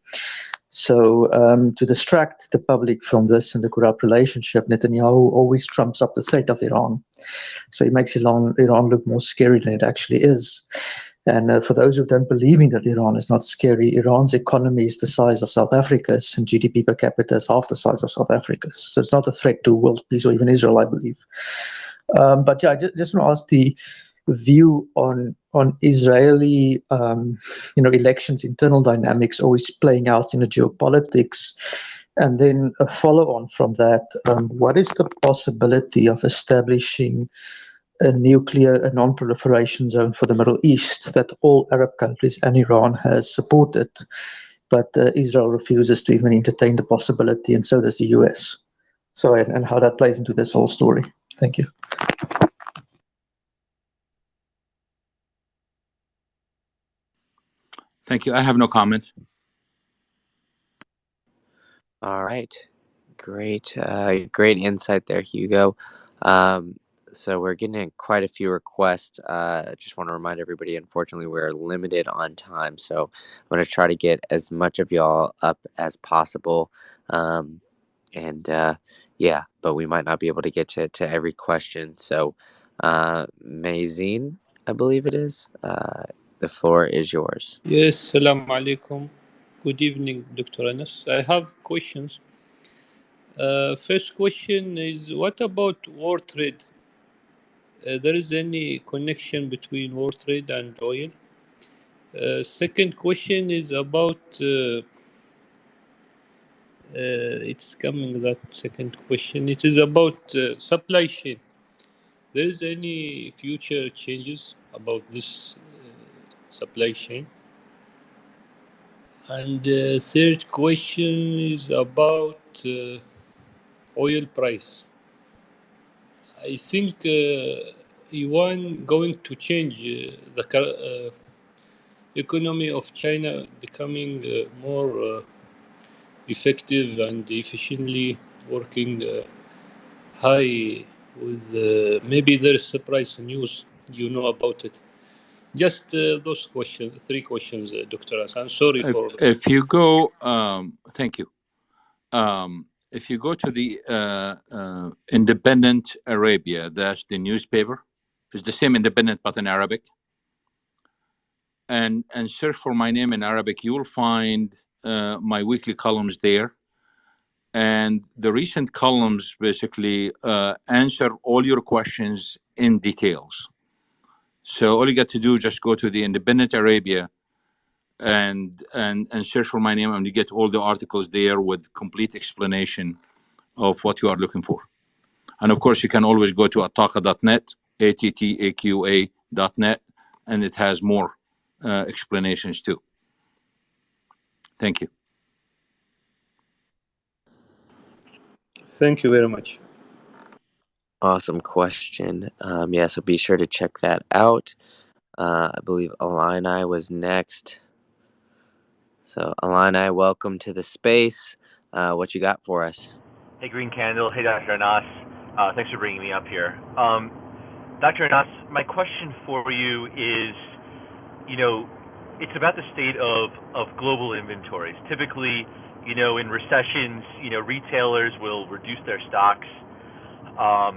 So to distract the public from this and the corrupt relationship, Netanyahu always trumps up the threat of Iran. So he makes Iran look more scary than it actually is. And for those who don't believe me that Iran is not scary, Iran's economy is the size of South Africa's, and GDP per capita is half the size of South Africa's. So it's not a threat to world peace or even Israel, I believe. But yeah, I just want to ask the view on Israeli, elections, internal dynamics always playing out in the geopolitics. And then a follow-on from that, what is the possibility of establishing a non-proliferation zone for the Middle East that all Arab countries and Iran has supported, but Israel refuses to even entertain the possibility, and so does the US. So, and how that plays into this whole story. Thank you. Thank you. I have no comment. All right, great insight there, Hugo. So we're getting quite a few requests. I just want to remind everybody, unfortunately, we're limited on time. So I'm going to try to get as much of y'all up as possible. Yeah, but we might not be able to get to every question. So, Mazine, I believe it is. The floor is yours. Yes, salam alaikum. Good evening, Dr. Anas. I have questions. First question is what about war trade? There is any connection between war trade and oil? Second question is about it's coming that second question. It is about supply chain. There is any future changes about this supply chain? And third question is about oil price. I think yuan going to change the economy of China becoming more effective and efficiently working high with maybe there's surprise news you know about it. Just those questions, three questions, Dr. Hassan. Sorry for. If you go, thank you. If you go to the Independent Arabia, that's the newspaper. It's the same Independent but in Arabic. And search for my name in Arabic, you will find my weekly columns there. And the recent columns basically answer all your questions in details. So all you got to do is just go to the Independent Arabia and search for my name, and you get all the articles there with complete explanation of what you are looking for. And of course, you can always go to attaqa.net, attaqa.net, and it has more explanations too. Thank you. Thank you very much. Awesome question. Yeah, so be sure to check that out. I believe Alani was next. So Alani, welcome to the space. What you got for us? Hey, Green Candle. Hey, Dr. Anas. Thanks for bringing me up here. Dr. Anas, my question for you is, it's about the state of global inventories. Typically, in recessions, retailers will reduce their stocks.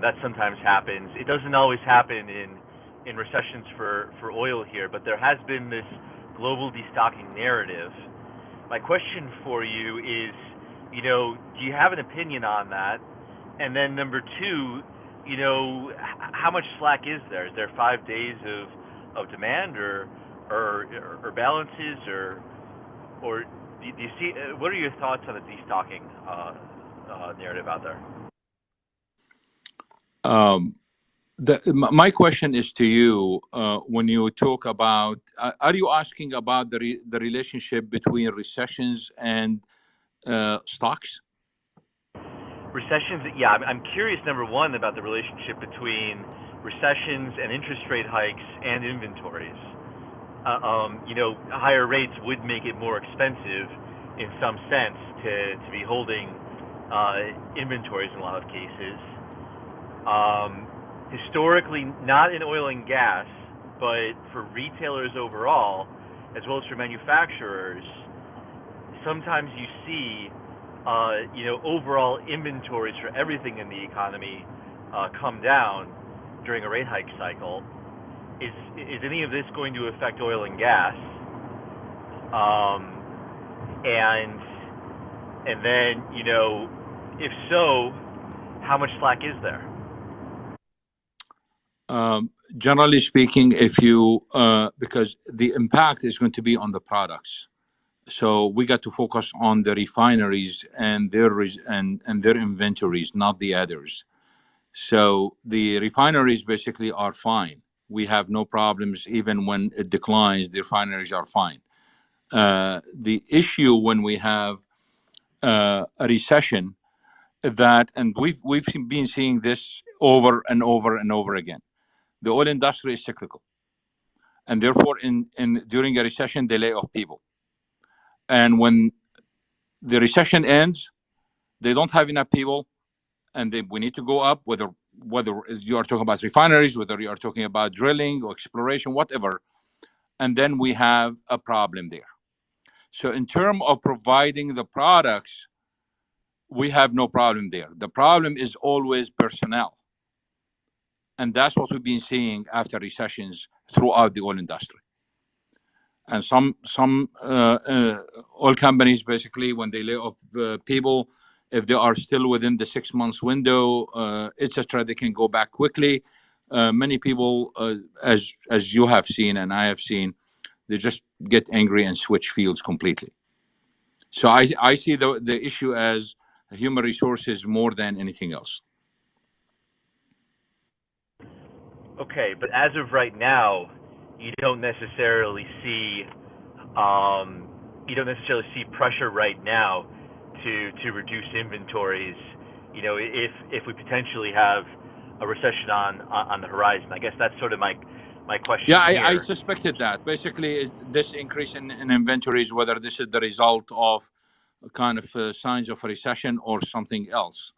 That sometimes happens. It doesn't always happen in recessions for oil here, but there has been this global destocking narrative. My question for you is, do you have an opinion on that? And then number two, how much slack is there? Is there 5 days of demand or balances or do you see? What are your thoughts on the destocking narrative out there? My question is to you. When you talk about, are you asking about the relationship between recessions and stocks? Recessions, yeah. I'm curious, number one, about the relationship between recessions and interest rate hikes and inventories. Higher rates would make it more expensive in some sense to be holding inventories in a lot of cases. Historically, not in oil and gas, but for retailers overall, as well as for manufacturers, sometimes you see overall inventories for everything in the economy come down during a rate hike cycle. Is any of this going to affect oil and gas? And then, if so, how much slack is there? Generally speaking, if you because the impact is going to be on the products. So we got to focus on the refineries and their inventories, not the others. So the refineries basically are fine. We have no problems. Even when it declines, the refineries are fine. The issue when we have a recession, and we've been seeing this over and over and over again. The oil industry is cyclical, and therefore, during a recession, they lay off people. And when the recession ends, they don't have enough people, and we need to go up. Whether you are talking about refineries, whether you are talking about drilling or exploration, whatever, and then we have a problem there. So, in terms of providing the products, we have no problem there. The problem is always personnel. And that's what we've been seeing after recessions. throughout the oil industry. And some oil companies, basically, when they lay off people, if they are still within the 6 months window, etc., they can go back quickly. Many people, as you have seen and I have seen, they just get angry and switch fields completely. So I see the issue as human resources more than anything else. Okay, but as of right now, you don't necessarily see pressure right now to reduce inventories. You know, if we potentially have a recession on the horizon. I guess that's sort of my question Yeah, here. I suspected that. Basically, this increase in inventories, whether this is the result of kind of signs of a recession or something else.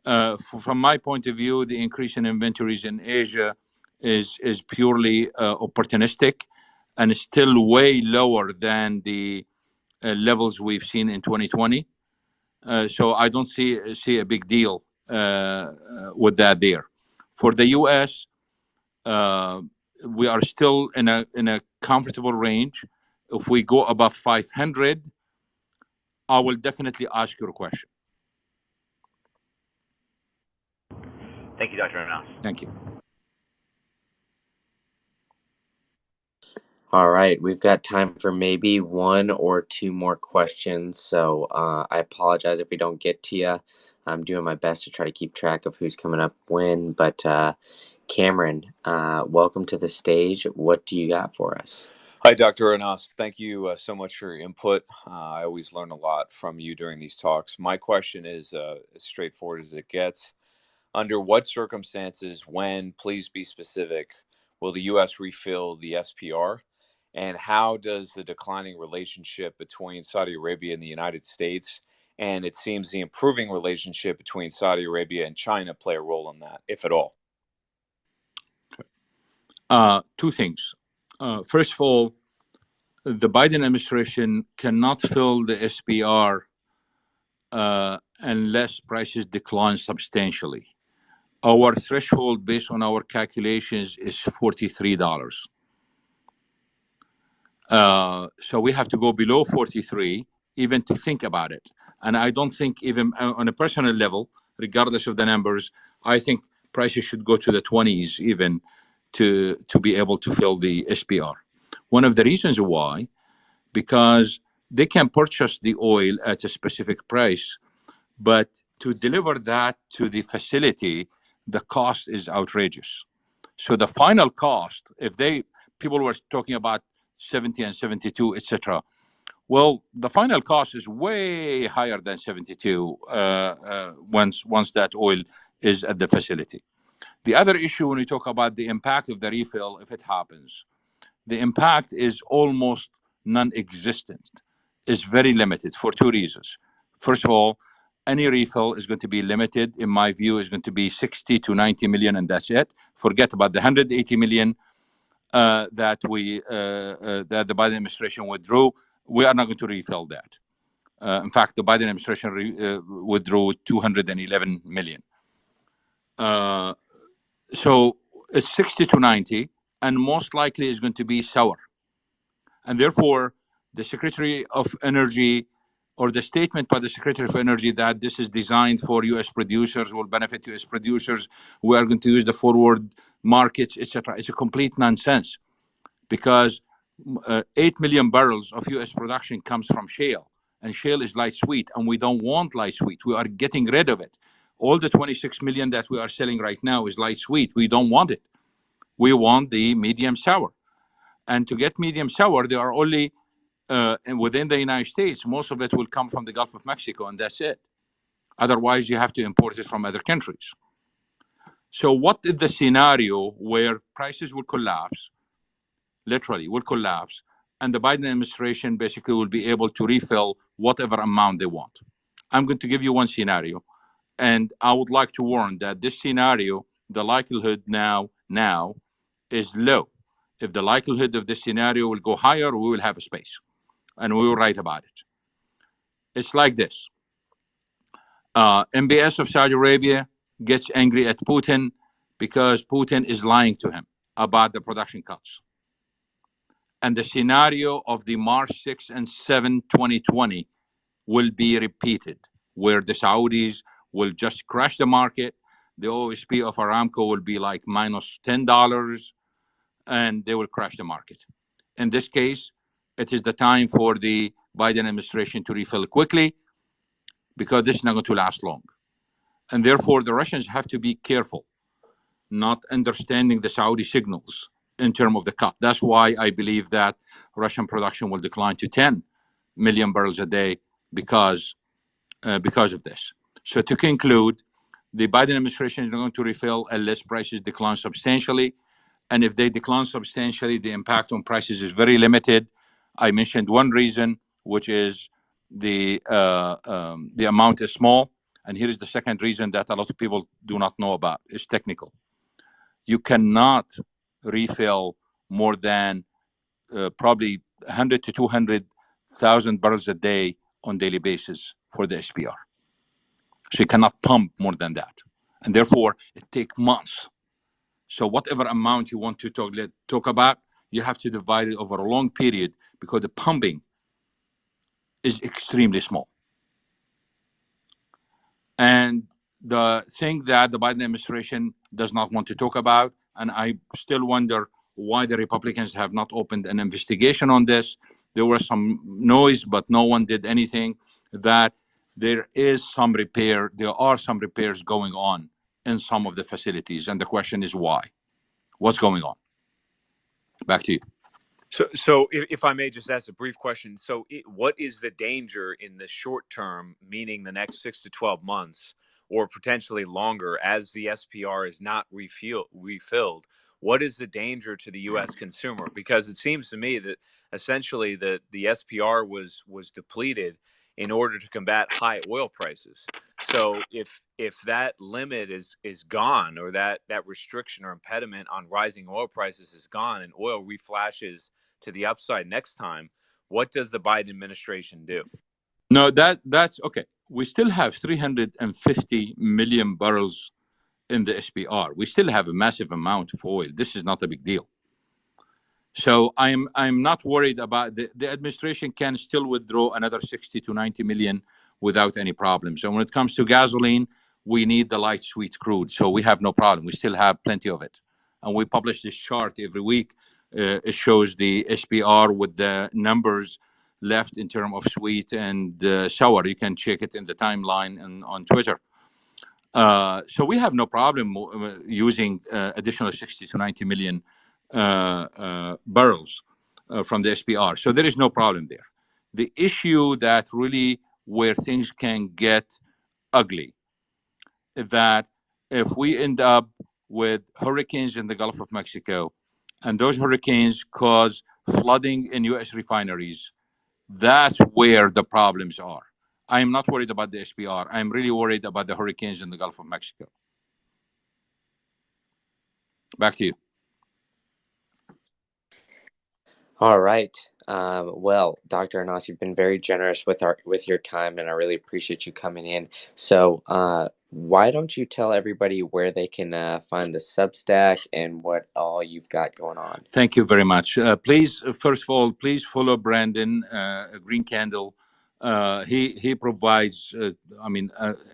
From my point of view, the increase in inventories in Asia is purely opportunistic, and is still way lower than the levels we've seen in 2020. So I don't see a big deal with that there. For the U.S., we are still in a comfortable range. If we go above 500, I will definitely ask you a question. Thank you, Dr. Anas. Thank you. All right, we've got time for maybe 1 or 2 more questions. So I apologize if we don't get to you. I'm doing my best to try to keep track of who's coming up when. But Cameron, welcome to the stage. What do you got for us? Hi, Dr. Anas. Thank you so much for your input. I always learn a lot from you during these talks. My question is as straightforward as it gets. Under what circumstances, when, please be specific, will the U.S. refill the SPR? And how does the declining relationship between Saudi Arabia and the United States, and it seems the improving relationship between Saudi Arabia and China, play a role in that, if at all? Two things. First of all, the Biden administration cannot fill the SPR unless prices decline substantially. Our threshold, based on our calculations, is $43. So we have to go below 43 even to think about it. And I don't think, even on a personal level, regardless of the numbers, I think prices should go to the 20s even to be able to fill the SPR. One of the reasons why, because they can purchase the oil at a specific price, but to deliver that to the facility, the cost is outrageous. So the final cost, people were talking about 70 and 72, etc. Well, the final cost is way higher than 72 once that oil is at the facility. The other issue, when we talk about the impact of the refill, if it happens, the impact is almost non-existent. It's very limited for 2 reasons. First of all, any refill is going to be limited, in my view, is going to be 60 to 90 million, and that's it. Forget about the 180 million that the Biden administration withdrew. We are not going to refill that. In fact, the Biden administration withdrew 211 million. So it's 60 to 90, and most likely is going to be sour. And therefore, the Secretary of Energy, or the statement by the Secretary of Energy that this is designed for U.S. producers, will benefit U.S. producers, we are going to use the forward markets, etc. It's a complete nonsense, because 8 million barrels of U.S. production comes from shale, and shale is light sweet, and we don't want light sweet. We are getting rid of it. All the 26 million that we are selling right now is light sweet. We don't want it. We want the medium sour. And to get medium sour, there are only within the United States, most of it will come from the Gulf of Mexico, and that's it. Otherwise, you have to import it from other countries. So what is the scenario where prices will collapse, literally will collapse, and the Biden administration basically will be able to refill whatever amount they want? I'm going to give you one scenario, and I would like to warn that this scenario, the likelihood now is low. If the likelihood of this scenario will go higher, we will have a space, and we will write about it. It's like this. MBS of Saudi Arabia gets angry at Putin because Putin is lying to him about the production cuts. And the scenario of the March 6 and 7, 2020 will be repeated, where the Saudis will just crash the market. The OSP of Aramco will be like minus $10, and they will crash the market. In this case, it is the time for the Biden administration to refill quickly, because this is not going to last long. And therefore, the Russians have to be careful, not understanding the Saudi signals in terms of the cut. That's why I believe that Russian production will decline to 10 million barrels a day because of this. So to conclude, the Biden administration is going to refill unless prices decline substantially. And if they decline substantially, the impact on prices is very limited. I mentioned one reason, which is the amount is small. And here is the second reason that a lot of people do not know about. It's technical. You cannot refill more than probably 100 to 200,000 barrels a day on daily basis for the SPR. So you cannot pump more than that. And therefore, it takes months. So whatever amount you want to talk about, you have to divide it over a long period, because the pumping is extremely small. And the thing that the Biden administration does not want to talk about, and I still wonder why the Republicans have not opened an investigation on this. There was some noise, but no one did anything, that there are some repairs going on in some of the facilities. And the question is why? What's going on? Back to you. So if I may just ask a brief question. So what is the danger in the short term, meaning the next 6 to 12 months, or potentially longer, as the SPR is not refilled? What is the danger to the U.S. consumer? Because it seems to me that essentially the SPR was depleted in order to combat high oil prices. So if that limit is gone, or that restriction or impediment on rising oil prices is gone, and oil reflashes to the upside next time, what does the Biden administration do? No, that's okay. We still have 350 million barrels in the SPR. We still have a massive amount of oil. This is not a big deal. So I'm not worried about the administration can still withdraw another 60 to 90 million without any problems. And when it comes to gasoline, we need the light sweet crude. So we have no problem. We still have plenty of it. And we publish this chart every week. It shows the SPR with the numbers left in terms of sweet and sour. You can check it in the timeline and on Twitter. So we have no problem using additional 60 to 90 million barrels from the SPR. So there is no problem there. The issue that really where things can get ugly is that if we end up with hurricanes in the Gulf of Mexico, and those hurricanes cause flooding in U.S. refineries, that's where the problems are. I am not worried about the SPR. I'm really worried about the hurricanes in the Gulf of Mexico. Back to you. All right. Well, Dr. Anas, you've been very generous with your time, and I really appreciate you coming in. So why don't you tell everybody where they can find the Substack and what all you've got going on? Thank you very much. Please, first of all, please follow Brandon, Green Candle. He provides,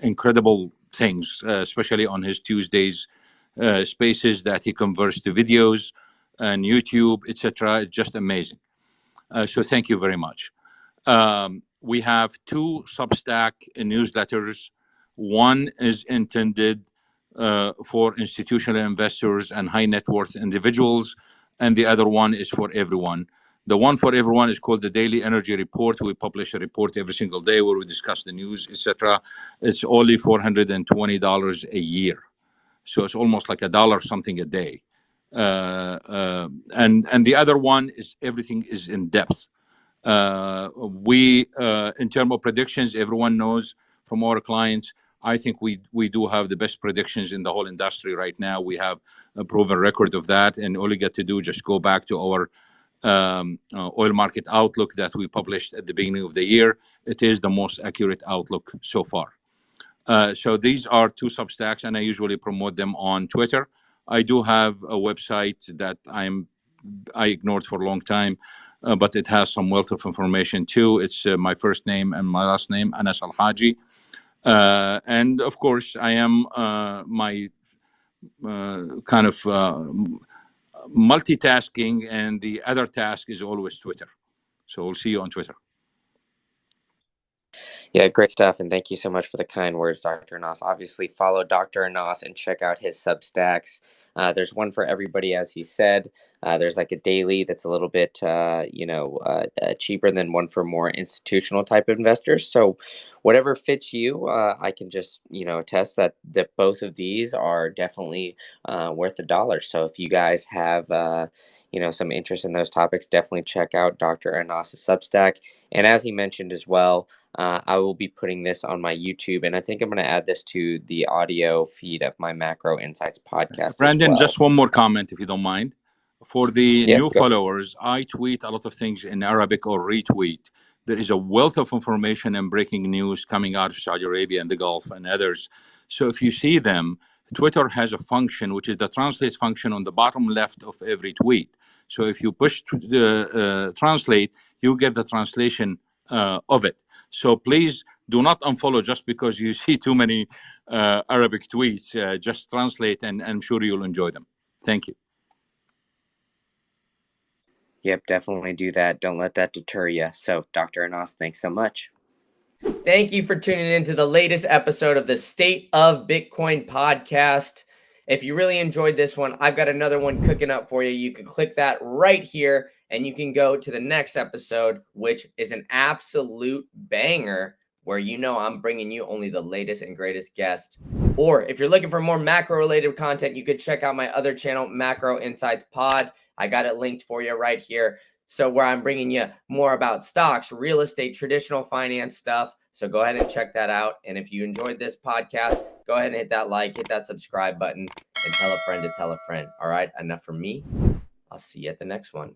incredible things, especially on his Tuesdays spaces that he converts to videos and YouTube, etc. It's just amazing. So thank you very much. We have 2 Substack newsletters. One is intended for institutional investors and high net worth individuals, and the other one is for everyone. The one for everyone is called the Daily Energy Report. We publish a report every single day where we discuss the news, etc. It's only $420 a year. So it's almost like $1 something a day. And the other one is everything is in depth. We in terms of predictions, everyone knows from our clients, I think we do have the best predictions in the whole industry right now. We have a proven record of that, and all you get to do just go back to our oil market outlook that we published at the beginning of the year. It is the most accurate outlook so far. So these are 2 Substacks, and I usually promote them on Twitter. I do have a website that I'm I ignored for a long time, but it has some wealth of information too. It's my first name and my last name, Anas Alhajji. And of course, I am my kind of multitasking, and the other task is always Twitter. So we'll see you on Twitter. Yeah, great stuff. And thank you so much for the kind words, Dr. Anas. Obviously, follow Dr. Anas and check out his Substacks. There's one for everybody, as he said. There's like a daily that's a little bit, cheaper than one for more institutional type investors. So whatever fits you, I can just, attest that both of these are definitely worth $1. So if you guys have, some interest in those topics, definitely check out Dr. Anas's Substack. And as he mentioned as well, I will be putting this on my YouTube, and I think I'm going to add this to the audio feed of my Macro Insights podcast Brandon, as well. just one more comment, if you don't mind. For the new go. followers, I tweet a lot of things in Arabic or retweet. There is a wealth of information and breaking news coming out of Saudi Arabia and the Gulf and others. So if you see them, Twitter has a function, which is the translate function on the bottom left of every tweet. So if you push translate, you get the translation of it. So please do not unfollow just because you see too many Arabic tweets. Just translate, and I'm sure you'll enjoy them. Thank you. Yep, definitely do that. Don't let that deter you. So, Dr. Anas, thanks so much. Thank you for tuning in to the latest episode of the State of Bitcoin podcast. If you really enjoyed this one, I've got another one cooking up for you. You can click that right here and you can go to the next episode, which is an absolute banger where I'm bringing you only the latest and greatest guests. Or if you're looking for more macro related content, you could check out my other channel, Macro Insights Pod. I got it linked for you right here. So where I'm bringing you more about stocks, real estate, traditional finance stuff. So go ahead and check that out. And if you enjoyed this podcast, go ahead and hit that like, hit that subscribe button, and tell a friend to tell a friend. All right, enough from me. I'll see you at the next one.